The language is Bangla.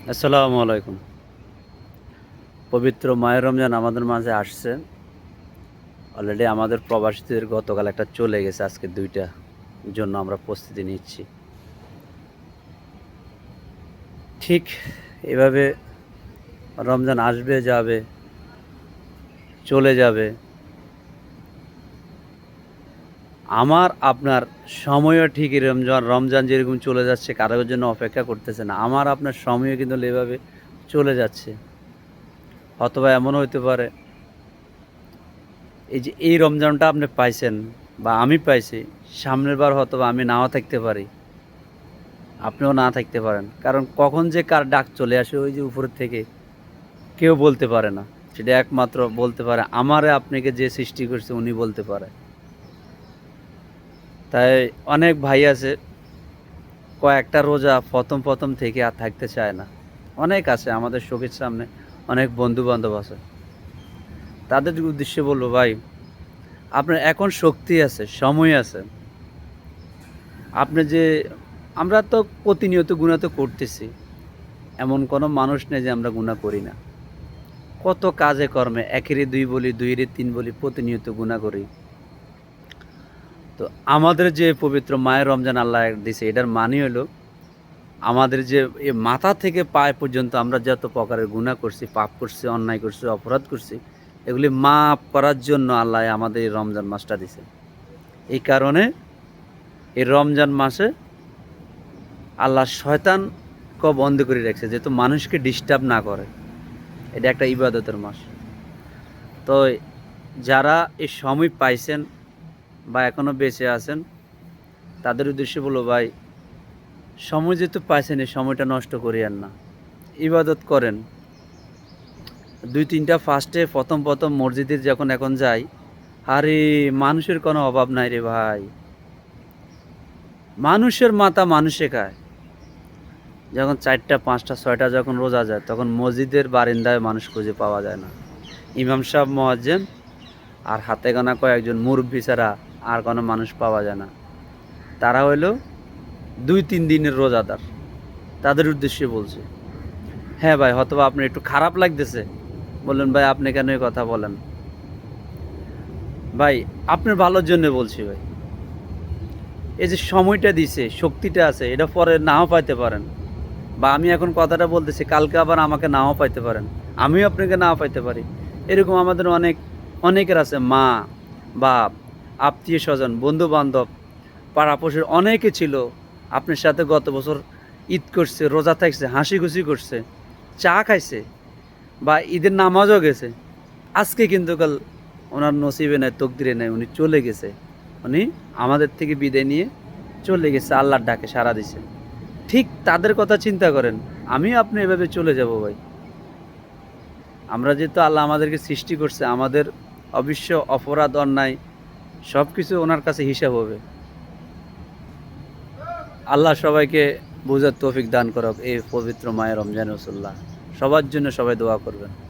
আসসালামু আলাইকুম। পবিত্র মাহে রমজান আমাদের মাঝে আসছে। অলরেডি আমাদের প্রবাসীদের গতকাল একটা চলে গেছে, আজকে ২টা জন্য আমরা প্রস্তুতি নিচ্ছি। ঠিক এভাবে রমজান আসবে, যাবে, চলে যাবে। আমার আপনার সময়ও ঠিকই রমজান যেরকম চলে যাচ্ছে, কারোর জন্য অপেক্ষা করতেছে না। আমার আপনার সময়ও কিন্তু এভাবে চলে যাচ্ছে। অথবা এমনও হইতে পারে এই যে এই রমজানটা আপনি পাইছেন বা আমি পাইছি, সামনের বার হয়তোবা আমি নাও থাকতে পারি, আপনিও না থাকতে পারেন। কারণ কখন যে কার ডাক চলে আসে ওই যে উপর থেকে কেউ বলতে পারে না। সেটা একমাত্র বলতে পারে আমারে আপনাকে যে সৃষ্টি করছে উনি বলতে পারে। তাই অনেক ভাই আছে কয়েকটা রোজা প্রথম থেকে আর থাকতে চায় না। অনেক আছে আমাদের চোখের সামনে, অনেক বন্ধু বান্ধব আছে। তাদের উদ্দেশ্যে বলবো, ভাই আপনার এখন শক্তি আছে, সময় আছে। আপনি যে আমরা তো প্রতিনিয়ত গুনাহ তো করতেছি। এমন কোনো মানুষ নেই যে আমরা গুনাহ করি না। কত কাজে কর্মে একেরে ২ বলি, ২ এর ৩ বলি, প্রতিনিয়ত গুনাহ করি। তো আমাদের যে পবিত্র মায়ের রমজান আল্লাহ দিছে, এটার মানে হলো আমাদের যে মাথা থেকে পায় পর্যন্ত আমরা যত প্রকারের গুনাহ করছি, পাপ করছি, অন্যায় করছি, অপরাধ করছি, এগুলি মাফ করার জন্য আল্লাহ আমাদের এই রমজান মাসটা দিছে। এই কারণে এই রমজান মাসে আল্লাহ শয়তানকে বন্ধ করে রাখছে, যেহেতু মানুষকে ডিস্টার্ব না করে। এটা একটা ইবাদতের মাস। তো যারা এই সময় পাইছেন বা এখনও বেঁচে আছেন, তাদের উদ্দেশ্যে বলবো, ভাই সময় যেহেতু পাইছেন এই সময়টা নষ্ট করিয়েন না। ইবাদত করেন। ২-৩টা ফার্স্টে প্রথম মসজিদে যখন এখন যাই, আরে মানুষের কোনো অভাব নাই রে ভাই। মানুষের মাথা মানুষে খায়। যখন ৪টা, ৫টা, ৬টা যখন রোজা যায়, তখন মসজিদের বারিন্দায় মানুষ খুঁজে পাওয়া যায় না। ইমাম সাহেব, মুয়াজ্জিন আর হাতে গোনা কয়েকজন মুরব্বি ছাড়া আর কোনো মানুষ পাওয়া যায় না। তারা হইল ২-৩ দিনের রোজাদার। তাদের উদ্দেশ্যে বলছি। হ্যাঁ ভাই, হয়তোবা আপনার একটু খারাপ লাগতেছে। বললেন, ভাই আপনি কেন এই কথা বলেন? ভাই আপনার ভালোর জন্য বলছি ভাই। এই যে সময়টা দিছে, শক্তিটা আছে, এটা পরে নাও পাইতে পারেন। বা আমি এখন কথাটা বলতেছি, কালকে আবার আমাকে নাও পাইতে পারেন। আমিও আপনাকে নাও পাইতে পারি। এরকম আমাদের অনেকের আছে, মা, বাপ, আত্মীয়-স্বজন, বন্ধু-বান্ধব, পাড়া-পড়শির অনেকে ছিল আপনার সাথে গত বছর ঈদ করছে, রোজা থাকছে, হাসি-খুশি করছে, চা খাইছে বা ঈদের নামাজও গেছে। আজকে কিন্তু কাল ওনার নসিবে নাই, তকদিরে নাই, উনি চলে গেছে। উনি আমাদের থেকে বিদায় নিয়ে চলে গেছে, আল্লাহর ডাকে সাড়া দিছে। ঠিক তাদের কথা চিন্তা করেন, আমি আপনি এভাবে চলে যাব ভাই। আমরা যেহেতু আল্লাহ আমাদেরকে সৃষ্টি করছে, আমাদের অবশ্য অপরাধ, অন্যায় সব কিছু ওনার কাছে হিসাব হবে। আল্লাহ সবাইকে বোঝার তৌফিক দান করুক এই পবিত্র মায়ের রমজান রসুল্লাহ। সবার জন্য সবাই দোয়া করবেন।